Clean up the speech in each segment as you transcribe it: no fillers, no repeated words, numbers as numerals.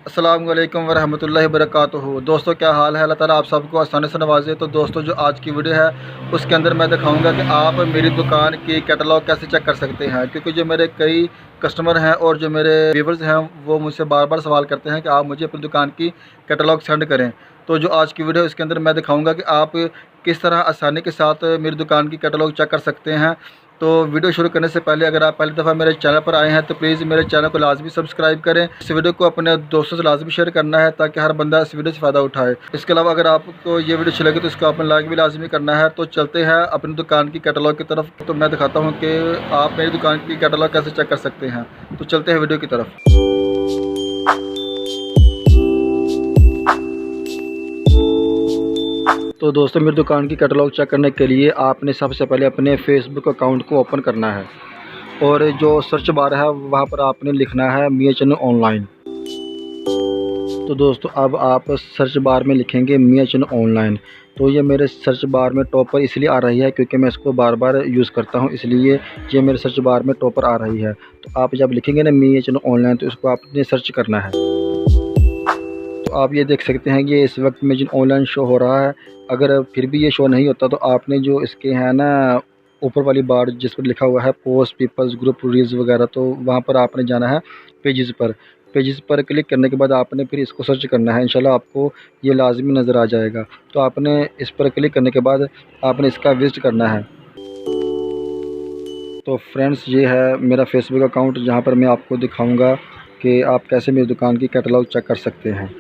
अस्सलाम वालेकुम वरहमतुल्लाहि वबरकातुहू। दोस्तों क्या हाल है? अल्लाह ताला आप सबको आसानी से नवाजे। तो दोस्तों जो आज की वीडियो है उसके अंदर मैं दिखाऊंगा कि आप मेरी दुकान की कैटलॉग कैसे चेक कर सकते हैं, क्योंकि जो मेरे कई कस्टमर हैं और जो मेरे व्यूवर्स हैं वो मुझसे बार बार सवाल करते हैं कि आप मुझे अपनी दुकान की कैटलॉग सेंड करें। तो जो आज की वीडियो है उसके अंदर मैं दिखाऊँगा कि आप किस तरह आसानी के साथ मेरी दुकान की कैटलॉग चेक कर सकते हैं। तो वीडियो शुरू करने से पहले अगर आप पहली दफ़ा मेरे चैनल पर आए हैं तो प्लीज़ मेरे चैनल को लाजमी सब्सक्राइब करें। इस वीडियो को अपने दोस्तों से लाजमी शेयर करना है ताकि हर बंदा इस वीडियो से फ़ायदा उठाए। इसके अलावा अगर आपको ये वीडियो अच्छी लगे तो इसको आपने लाइक भी लाजमी करना है। तो चलते हैं अपनी दुकान की कैटलॉग की तरफ। तो मैं दिखाता हूँ कि आप मेरी दुकान की कैटलॉग कैसे चेक कर सकते हैं। तो चलते हैं वीडियो की तरफ। तो दोस्तों मेरी दुकान की कैटलॉग चेक करने के लिए आपने सबसे पहले अपने फेसबुक अकाउंट को ओपन करना है और जो सर्च बार है वहाँ पर आपने लिखना है मियां चन्नू ऑनलाइन। तो दोस्तों अब आप सर्च बार में लिखेंगे मियां चन्नू ऑनलाइन। तो ये मेरे सर्च बार में टॉप पर इसलिए आ रही है क्योंकि मैं इसको बार बार यूज़ करता हूँ, इसलिए ये मेरे सर्च बार में टॉप पर आ रही है। तो आप जब लिखेंगे ना मियां चन्नू ऑनलाइन तो इसको आपने सर्च करना है। तो आप ये देख सकते हैं कि इस वक्त में जो ऑनलाइन शो हो रहा है, अगर फिर भी ये शो नहीं होता तो आपने जो इसके हैं ना ऊपर वाली बार जिस पर लिखा हुआ है पोस्ट, पीपल्स, ग्रुप, रील्स वगैरह, तो वहाँ पर आपने जाना है पेजेस पर। पेजेस पर क्लिक करने के बाद आपने फिर इसको सर्च करना है, इंशाल्लाह आपको ये लाजमी नज़र आ जाएगा। तो आपने इस पर क्लिक करने के बाद आपने इसका विजिट करना है। तो फ्रेंड्स ये है मेरा फेसबुक अकाउंट जहाँ पर मैं आपको दिखाऊँगा कि आप कैसे मेरी दुकान की कैटलॉग चेक कर सकते हैं।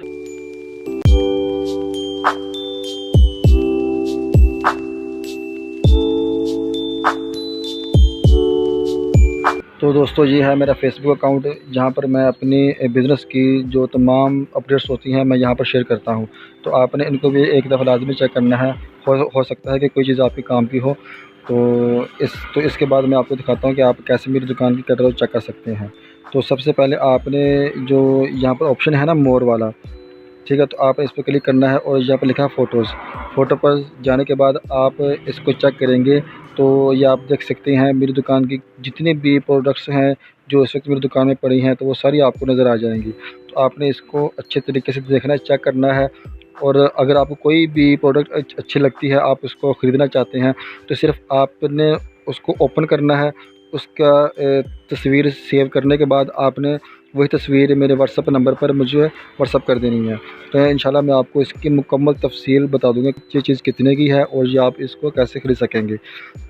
तो दोस्तों ये है मेरा फेसबुक अकाउंट जहाँ पर मैं अपनी बिज़नेस की जो तमाम अपडेट्स होती हैं मैं यहाँ पर शेयर करता हूँ। तो आपने इनको भी एक दफ़ा लाजमी चेक करना है। हो सकता है कि कोई चीज़ आपके काम की हो। तो इसके बाद मैं आपको दिखाता हूँ कि आप कैसे मेरी दुकान की कैटलॉग चेक कर सकते हैं। तो सबसे पहले आपने जो यहाँ पर ऑप्शन है ना मोर वाला, ठीक है, तो आपने इस पर क्लिक करना है और यहाँ पर लिखा है फ़ोटोज़। फ़ोटो पर जाने के बाद आप इसको चेक करेंगे तो ये आप देख सकते हैं मेरी दुकान की जितने भी प्रोडक्ट्स हैं जो इस वक्त मेरी दुकान में पड़ी हैं तो वो सारी आपको नज़र आ जाएंगी। तो आपने इसको अच्छे तरीके से देखना है, चेक करना है। और अगर आपको कोई भी प्रोडक्ट अच्छी लगती है, आप उसको ख़रीदना चाहते हैं, तो सिर्फ़ आपने उसको ओपन करना है। उसका तस्वीर सेव करने के बाद आपने वही तस्वीर मेरे व्हाट्सएप नंबर पर मुझे व्हाट्सएप कर देनी है। तो इंशाल्लाह मैं आपको इसकी मुकम्मल तफसील बता दूँगा कि ये चीज़ कितने की है और ये आप इसको कैसे ख़रीद सकेंगे।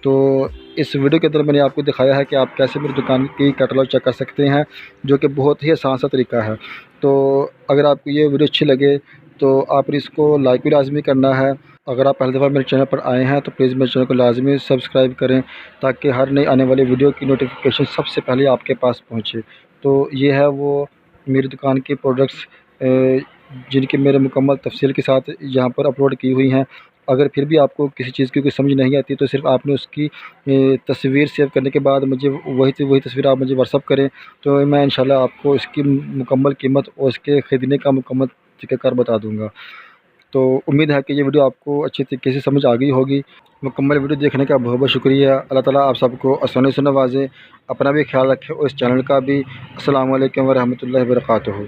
तो इस वीडियो के अंदर मैंने आपको दिखाया है कि आप कैसे मेरी दुकान की कैटलॉग चेक कर सकते हैं, जो कि बहुत ही आसान सा तरीका है। तो अगर आपको ये वीडियो अच्छी लगे तो आपने इसको लाइक भी लाजमी करना है। अगर आप पहली दफ़ा मेरे चैनल पर आए हैं तो प्लीज़ मेरे चैनल को लाजमी सब्सक्राइब करें ताकि हर नई आने वाली वीडियो की नोटिफिकेशन सबसे पहले आपके पास पहुँचे। तो ये है वो मेरी दुकान के प्रोडक्ट्स जिनकी मेरे मुकम्मल तफसील के साथ यहाँ पर अपलोड की हुई हैं। अगर फिर भी आपको किसी चीज़ की कोई समझ नहीं आती तो सिर्फ़ आपने उसकी तस्वीर सेव करने के बाद मुझे वही तस्वीर आप मुझे व्हाट्सअप करें, तो मैं इंशाल्लाह आपको इसकी मुकम्मल कीमत और इसके ख़रीदने का मुकम्मल तरीक़ाकार बता दूँगा। तो उम्मीद है कि ये वीडियो आपको अच्छे तरीके से समझ आ गई होगी। मुकम्मल वीडियो देखने का बहुत बहुत शुक्रिया। अल्लाह ताला आप सबको आसानी से नवाज़े। अपना भी ख्याल रखें और इस चैनल का भी। अस्सलाम वालेकुम वरहमतुल्लाहि वबरकातुहू।